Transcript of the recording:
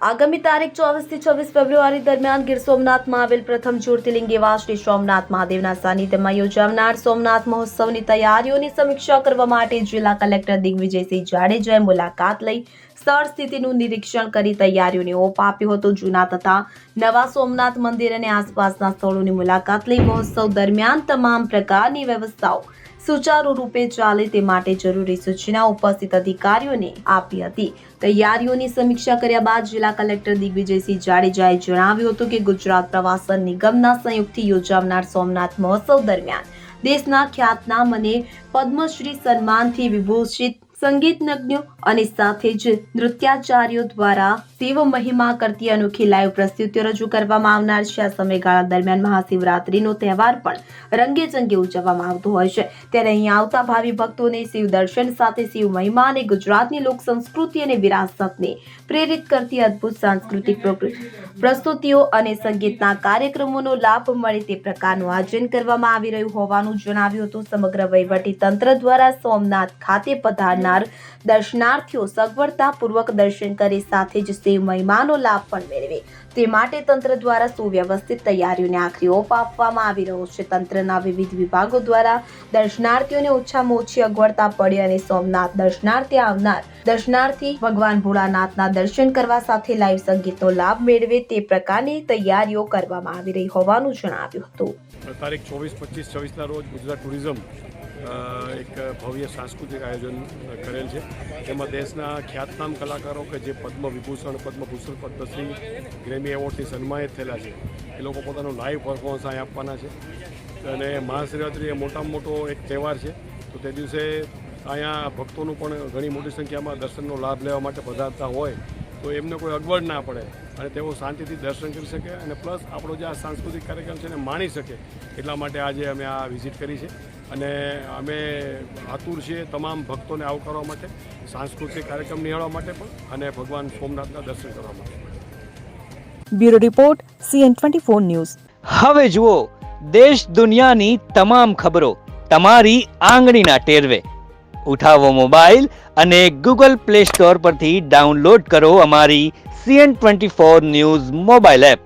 આગામી તારીખ 24 થી 26 ફેબ્રુઆરી દરમિયાન ગીર સોમનાથમાં આવેલ પ્રથમ જ્યોતિર્લિંગ એવા શ્રી સોમનાથ મહાદેવના સાનિધ્યમાં યોજાનાર સોમનાથ મહોત્સવની તૈયારીઓની સમીક્ષા કરવા માટે જિલ્લા કલેક્ટર દિગ્વિજયસિંહ જાડેજાએ મુલાકાત લઈ સ્થળ સ્થિતિનું નિરીક્ષણ કરી તૈયારીઓને ઓપ આપ્યો હતો। જૂના તથા નવા સોમનાથ મંદિર અને આસપાસના સ્થળોની મુલાકાત લઈ મહોત્સવ દરમિયાન તમામ પ્રકારની વ્યવસ્થાઓ સુચારુ રૂપે ચાલે તે માટે જરૂરી સૂચના ઉપસ્થિત અધિકારીઓને આપી હતી। તૈયારીઓની સમીક્ષા કર્યા બાદ જિલ્લા કલેક્ટર દિગ્વિજયસિંહ જાડેજાએ જણાવ્યું હતું કે ગુજરાત પ્રવાસન નિગમના સંયુક્તથી યોજાનાર સોમનાથ મહોત્સવ દરમિયાન દેશના ખ્યાતનામ અને પદ્મશ્રી સન્માનથી વિભૂષિત સંગીતજ્ઞો અને સાથે જ નૃત્યાચાર્યો દ્વારા શિવ મહિમા કરતી અનોખી લાઈવ પ્રસ્તુતિઓ રજૂ કરવામાં આવનાર છે। આ સમયગાળા દરમિયાન મહાશિવરાત્રીનો તહેવાર પણ રંગેચંગે ઉજવવામાં આવતો હોય છે, ત્યારે અહીં આવતા ભાવિ ભક્તોને શિવ દર્શન સાથે શિવ મહિમા અને ગુજરાતની લોક સંસ્કૃતિ અને વિરાસતને પ્રેરિત કરતી અદ્ભુત સાંસ્કૃતિક પ્રસ્તુતિઓ અને સંગીતના કાર્યક્રમોનો લાભ મળે તે પ્રકારનું આયોજન કરવામાં આવી રહ્યું હોવાનું જણાવ્યું હતું। સમગ્ર વહીવટી તંત્ર દ્વારા સોમનાથ ખાતે પધારનાર દર્શનાર્થીઓ સગવડતાપૂર્વક દર્શન કરી સાથે જ શિવ મહિમાનો લાભ પણ મેળવે તે માટે તંત્ર દ્વારા સુવ્યવસ્થિત તૈયારીઓને આખરી ઓપ આપવામાં આવી રહ્યો છે। તંત્રના વિવિધ વિભાગો દ્વારા દર્શનાર્થીઓને ઓછામાં ઓછી અગવડતા પડે અને સોમનાથ દર્શનાર્થી આવનાર દર્શનાર્થી ભગવાન ભોળાનાથના દર્શન કરવા સાથે લાઈવ સંગીતનો લાભ મેળવે તે પ્રકારની તૈયારીઓ કરવામાં આવી રહી હોવાનું જણાવ્યું હતું। તારીખ 24, 25, 26 ના રોજ ગુજરાત ટુરિઝમ એક ભવ્ય સાંસ્કૃતિક આયોજન કરેલ છે। તેમાં દેશના ખ્યાતનામ કલાકારો કે જે પદ્મવિભૂષણ, પદ્મભૂષણ, પદ્મશ્રી, ગ્રેમી એવોર્ડથી સન્માનિત થયેલા છે એ લોકો પોતાનું લાઈવ પરફોર્મન્સ અહીં આપવાના છે। અને મહાશિવરાત્રિ એ મોટામાં મોટો એક તહેવાર છે, તો તે દિવસે અહીંયા ભક્તોનું પણ ઘણી મોટી સંખ્યામાં દર્શનનો લાભ લેવા માટે પધારતા હોય તો એમને કોઈ અગવડ ના પડે અને તેઓ શાંતિથી દર્શન કરી શકે અને પ્લસ આપણો જે આ સાંસ્કૃતિક કાર્યક્રમ છે એને માણી શકે એટલા માટે આજે અમે આ વિઝિટ કરી છે અને અમે આતુર છીએ તમામ ભક્તોને આવકારવા માટે, સાંસ્કૃતિક કાર્યક્રમ નિહાળવા માટે પણ અને ભગવાન સોમનાથના દર્શન કરવા માટે। Bureau report CN24 news. હવે જુઓ દેશ દુનિયાની તમામ ખબરો તમારી આંગળીના ટેરવે। ઉઠાવો મોબાઈલ અને Google Play Store પરથી ડાઉનલોડ કરો અમારી CN24 ન્યૂઝ મોબાઈલ એપ।